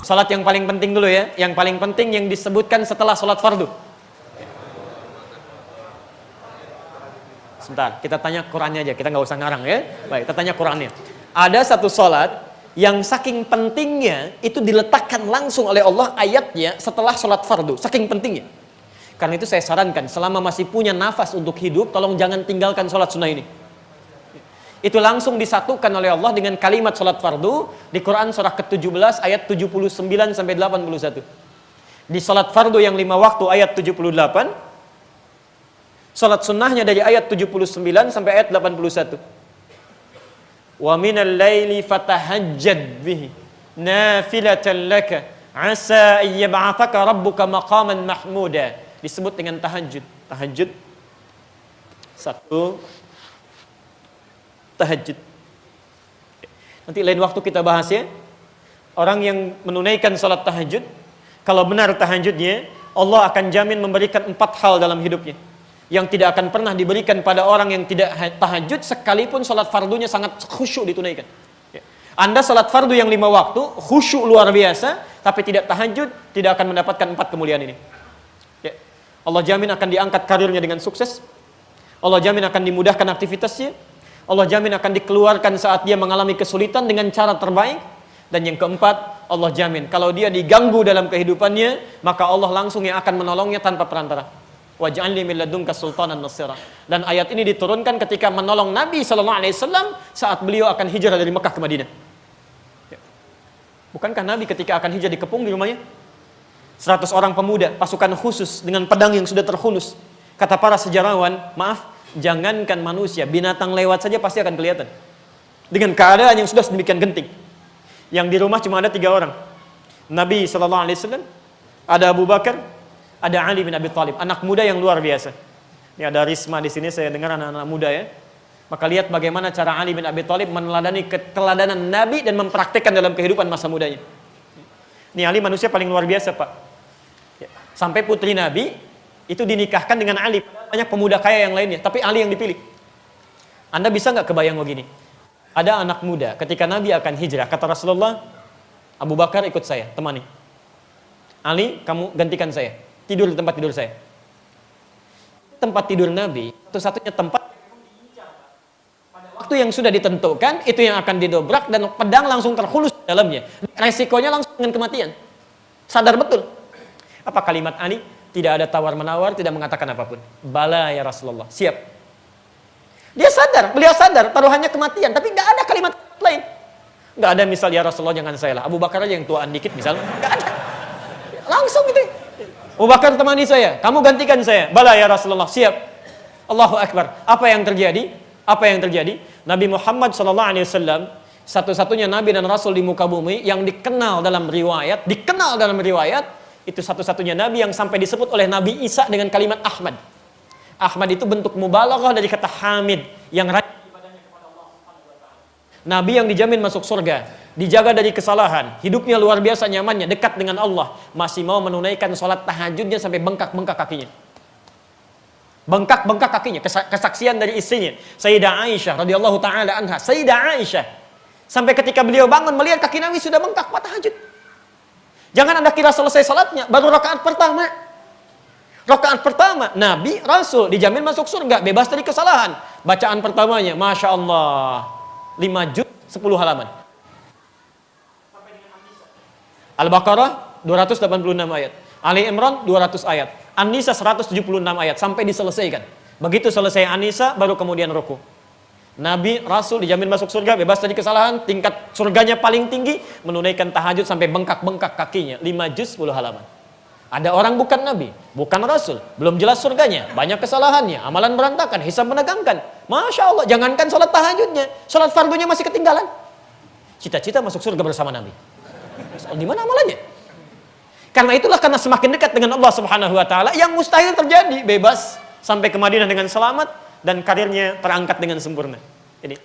Salat yang paling penting dulu ya. Yang paling penting yang disebutkan setelah salat fardu. Sebentar, kita tanya Qurannya aja. Kita nggak usah ngarang ya. Baik, kita tanya Qurannya. Ada satu salat yang saking pentingnya itu diletakkan langsung oleh Allah ayatnya setelah salat fardu. Saking pentingnya. Karena itu saya sarankan selama masih punya nafas untuk hidup, tolong jangan tinggalkan salat sunnah ini. Itu langsung disatukan oleh Allah dengan kalimat salat fardu di Quran surah ke-17 ayat 79 sampai 81. Di salat fardu yang 5 waktu ayat 78, salat sunnahnya dari ayat 79 sampai ayat 81. Wa minal laili fatahajjad bihi nafilatan laka asa an yab'athaka rabbuka maqaman mahmuda. Disebut dengan tahajud. Tahajud satu, tahajud. Nanti lain waktu kita bahas ya. Orang yang menunaikan salat tahajud, kalau benar tahajudnya, Allah akan jamin memberikan 4 hal dalam hidupnya yang tidak akan pernah diberikan pada orang yang tidak tahajud sekalipun salat fardunya sangat khusyuk ditunaikan. Anda salat fardu yang 5 waktu, khusyuk luar biasa, tapi tidak tahajud, tidak akan mendapatkan 4 kemuliaan ini. Allah jamin akan diangkat karirnya dengan sukses. Allah jamin akan dimudahkan aktivitasnya. Allah jamin akan dikeluarkan saat dia mengalami kesulitan dengan cara terbaik. Dan yang keempat, Allah jamin kalau dia diganggu dalam kehidupannya, maka Allah langsung yang akan menolongnya tanpa perantara. Waj'alni min ladunka sultanan nasira. Dan ayat ini diturunkan ketika menolong Nabi SAW saat beliau akan hijrah dari Mekah ke Madinah. Bukankah Nabi ketika akan hijrah dikepung di rumahnya? 100 orang pemuda, pasukan khusus dengan pedang yang sudah terhunus. Kata para sejarawan, maaf, jangankan manusia, binatang lewat saja pasti akan kelihatan. Dengan keadaan yang sudah sedemikian genting. Yang di rumah cuma ada 3 orang. Nabi SAW, ada Abu Bakar, ada Ali bin Abi Thalib, anak muda yang luar biasa. Ini ada Risma di sini, saya dengar anak-anak muda ya. Maka lihat bagaimana cara Ali bin Abi Thalib meneladani keteladanan Nabi dan mempraktekkan dalam kehidupan masa mudanya. Ini Ali manusia paling luar biasa, Pak. Sampai putri Nabi itu dinikahkan dengan Ali. Banyak pemuda kaya yang lainnya, tapi Ali yang dipilih. Anda bisa nggak kebayang begini? Ada anak muda, ketika Nabi akan hijrah, kata Rasulullah, Abu Bakar ikut saya, temani. Ali, kamu gantikan saya, tidur di tempat tidur saya. Tempat tidur Nabi, satu-satunya tempat pada waktu yang sudah ditentukan, itu yang akan didobrak dan pedang langsung terhulus di dalamnya. Resikonya langsung dengan kematian. Sadar betul. Apa kalimat Ali? Tidak ada tawar-menawar, tidak mengatakan apapun. Bala ya Rasulullah, siap. Dia sadar, beliau sadar, taruhannya kematian, tapi nggak ada kalimat lain. Nggak ada misal ya Rasulullah jangan saya lah. Abu Bakar aja yang tuaan dikit misalnya, nggak ada. Langsung gitu. Abu Bakar temani saya, kamu gantikan saya. Bala ya Rasulullah, siap. Allahu Akbar. Apa yang terjadi? Apa yang terjadi? Nabi Muhammad SAW, satu-satunya Nabi dan Rasul di muka bumi yang dikenal dalam riwayat, itu satu-satunya Nabi yang sampai disebut oleh Nabi Isa dengan kalimat Ahmad. Ahmad itu bentuk mubalaghah dari kata Hamid, yang rajin ibadahnya kepada Allah Subhanahu wa taala. Nabi yang dijamin masuk surga, dijaga dari kesalahan, hidupnya luar biasa nyamannya, dekat dengan Allah, masih mau menunaikan sholat tahajudnya sampai bengkak-bengkak kakinya. Bengkak-bengkak kakinya, kesaksian dari istrinya, Sayyidah Aisyah radhiyallahu taala anha. Sayyidah Aisyah sampai ketika beliau bangun melihat kaki Nabi sudah bengkak, buat tahajud. Jangan Anda kira selesai salatnya, baru rakaat pertama. Rakaat pertama, Nabi, Rasul, dijamin masuk surga, bebas dari kesalahan. Bacaan pertamanya, Masya Allah, 5 juz, 10 halaman. Al-Baqarah, 286 ayat. Ali Imran, 200 ayat. An-Nisa, 176 ayat, sampai diselesaikan. Begitu selesai An-Nisa, baru kemudian ruku. Nabi, Rasul dijamin masuk surga, bebas dari kesalahan, tingkat surganya paling tinggi, menunaikan tahajud sampai bengkak-bengkak kakinya, 5 juz 10 halaman. Ada orang bukan Nabi, bukan Rasul, belum jelas surganya, banyak kesalahannya, amalan berantakan, hisab menegangkan. Masya Allah, jangankan sholat tahajudnya, sholat fardunya masih ketinggalan. Cita-cita masuk surga bersama Nabi. Di mana amalannya? Karena itulah, karena semakin dekat dengan Allah Subhanahu wa taala, yang mustahil terjadi, bebas sampai ke Madinah dengan selamat dan karirnya terangkat dengan sempurna. Jadi